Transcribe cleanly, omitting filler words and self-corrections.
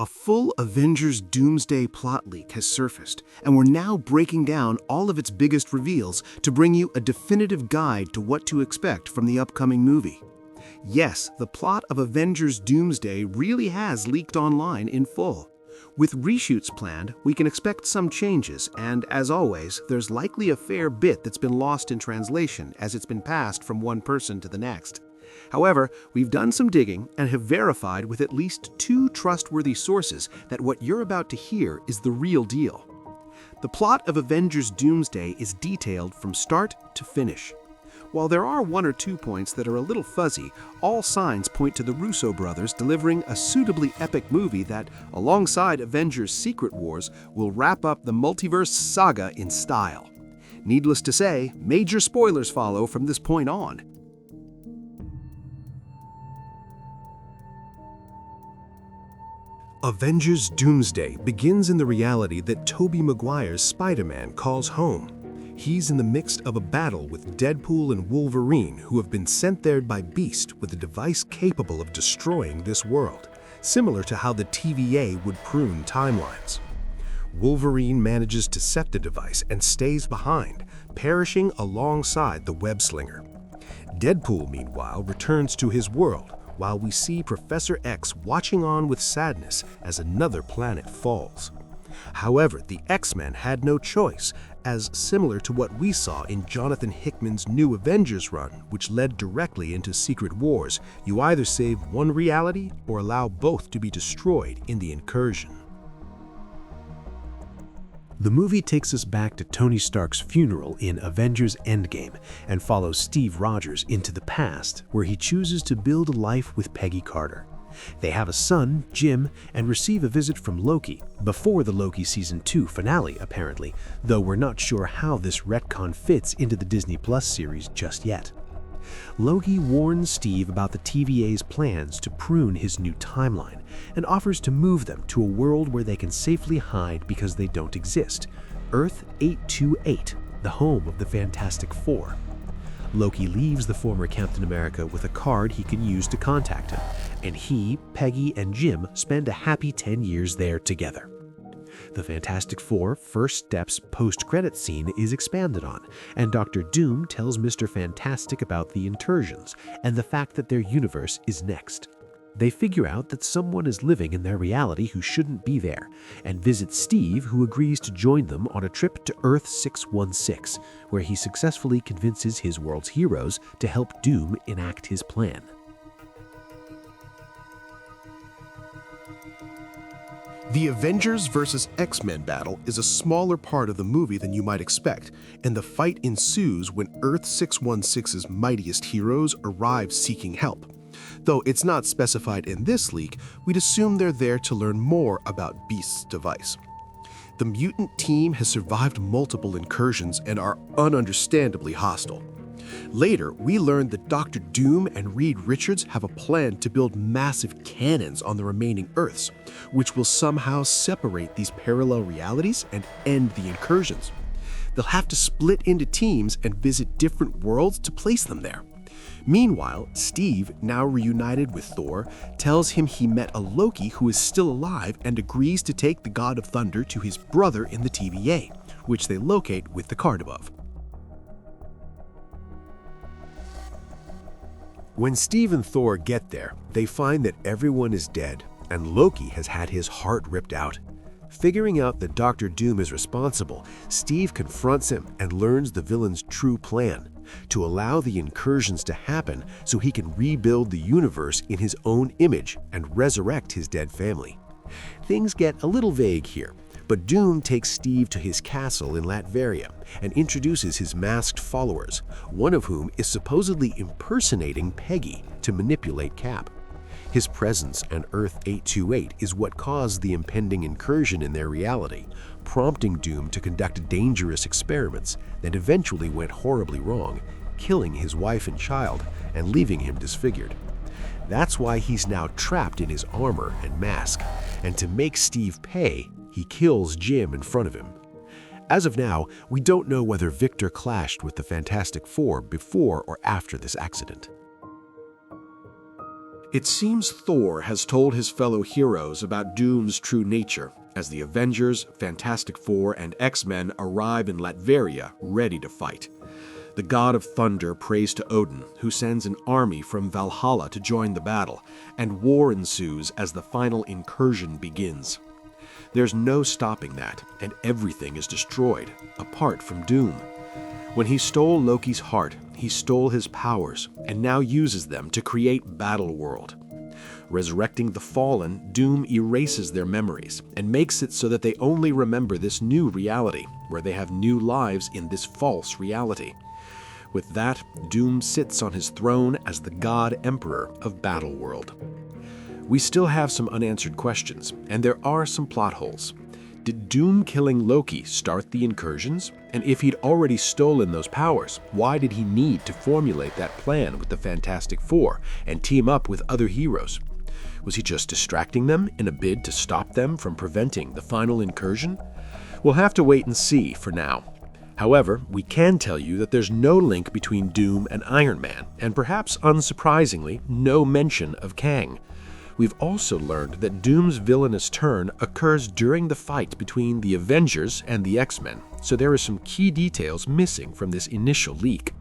A full Avengers Doomsday plot leak has surfaced, and we're now breaking down all of its biggest reveals to bring you a definitive guide to what to expect from the upcoming movie. Yes, the plot of Avengers Doomsday really has leaked online in full. With reshoots planned, we can expect some changes, and as always, there's likely a fair bit that's been lost in translation as it's been passed from one person to the next. However, we've done some digging and have verified with at least 2 trustworthy sources that what you're about to hear is the real deal. The plot of Avengers Doomsday is detailed from start to finish. While there are 1 or 2 points that are a little fuzzy, all signs point to the Russo brothers delivering a suitably epic movie that, alongside Avengers Secret Wars, will wrap up the multiverse saga in style. Needless to say, major spoilers follow from this point on. Avengers Doomsday begins in the reality that Tobey Maguire's Spider-Man calls home. He's in the midst of a battle with Deadpool and Wolverine, who have been sent there by Beast with a device capable of destroying this world, similar to how the TVA would prune timelines. Wolverine manages to set the device and stays behind, perishing alongside the web-slinger. Deadpool, meanwhile, returns to his world, while we see Professor X watching on with sadness as another planet falls. However, the X-Men had no choice, as similar to what we saw in Jonathan Hickman's New Avengers run, which led directly into Secret Wars, you either save one reality or allow both to be destroyed in the incursion. The movie takes us back to Tony Stark's funeral in Avengers Endgame and follows Steve Rogers into the past, where he chooses to build a life with Peggy Carter. They have a son, Jim, and receive a visit from Loki, before the Loki Season 2 finale, apparently, though we're not sure how this retcon fits into the Disney Plus series just yet. Loki warns Steve about the TVA's plans to prune his new timeline and offers to move them to a world where they can safely hide because they don't exist, Earth 828, the home of the Fantastic Four. Loki leaves the former Captain America with a card he can use to contact him, and he, Peggy, and Jim spend a happy 10 years there together. The Fantastic Four First Steps post-credit scene is expanded on, and Dr. Doom tells Mr. Fantastic about the incursions and the fact that their universe is next. They figure out that someone is living in their reality who shouldn't be there, and visit Steve, who agrees to join them on a trip to Earth 616, where he successfully convinces his world's heroes to help Doom enact his plan. The Avengers vs. X-Men battle is a smaller part of the movie than you might expect, and the fight ensues when Earth 616's mightiest heroes arrive seeking help. Though it's not specified in this leak, we'd assume they're there to learn more about Beast's device. The mutant team has survived multiple incursions and are ununderstandably hostile. Later, we learn that Dr. Doom and Reed Richards have a plan to build massive cannons on the remaining Earths, which will somehow separate these parallel realities and end the incursions. They'll have to split into teams and visit different worlds to place them there. Meanwhile, Steve, now reunited with Thor, tells him he met a Loki who is still alive and agrees to take the God of Thunder to his brother in the TVA, which they locate with the card above. When Steve and Thor get there, they find that everyone is dead, and Loki has had his heart ripped out. Figuring out that Dr. Doom is responsible, Steve confronts him and learns the villain's true plan: to allow the incursions to happen so he can rebuild the universe in his own image and resurrect his dead family. Things get a little vague here, but Doom takes Steve to his castle in Latveria and introduces his masked followers, one of whom is supposedly impersonating Peggy to manipulate Cap. His presence on Earth 828 is what caused the impending incursion in their reality, prompting Doom to conduct dangerous experiments that eventually went horribly wrong, killing his wife and child and leaving him disfigured. That's why he's now trapped in his armor and mask, and to make Steve pay, he kills Jim in front of him. As of now, we don't know whether Victor clashed with the Fantastic Four before or after this accident. It seems Thor has told his fellow heroes about Doom's true nature as the Avengers, Fantastic Four, and X-Men arrive in Latveria ready to fight. The god of thunder prays to Odin, who sends an army from Valhalla to join the battle, and war ensues as the final incursion begins. There's no stopping that, and everything is destroyed, apart from Doom. When he stole Loki's heart, he stole his powers, and now uses them to create Battleworld. Resurrecting the fallen, Doom erases their memories and makes it so that they only remember this new reality, where they have new lives in this false reality. With that, Doom sits on his throne as the God Emperor of Battleworld. We still have some unanswered questions, and there are some plot holes. Did Doom killing Loki start the incursions? And if he'd already stolen those powers, why did he need to formulate that plan with the Fantastic Four and team up with other heroes? Was he just distracting them in a bid to stop them from preventing the final incursion? We'll have to wait and see for now. However, we can tell you that there's no link between Doom and Iron Man, and perhaps unsurprisingly, no mention of Kang. We've also learned that Doom's villainous turn occurs during the fight between the Avengers and the X-Men, so there are some key details missing from this initial leak.